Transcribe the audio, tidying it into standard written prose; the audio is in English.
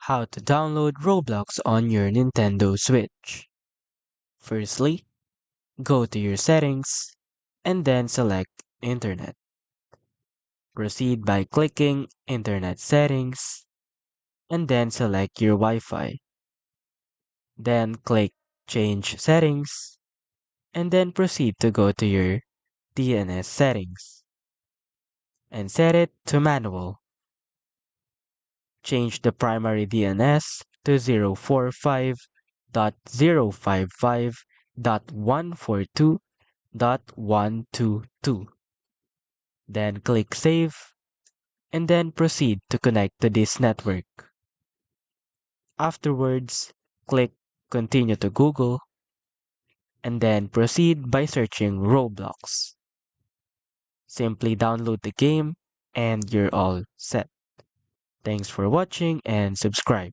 How to download Roblox on your Nintendo Switch. Firstly, go to your settings and then select Internet. Proceed by clicking Internet Settings and then select your Wi-Fi. Then click Change Settings and then proceed to go to your DNS settings and set it to manual. Change the primary DNS to 045.055.142.122. Then click Save and then proceed to connect to this network. Afterwards, click Continue to Google and then proceed by searching Roblox. Simply download the game and you're all set. Thanks for watching and subscribe.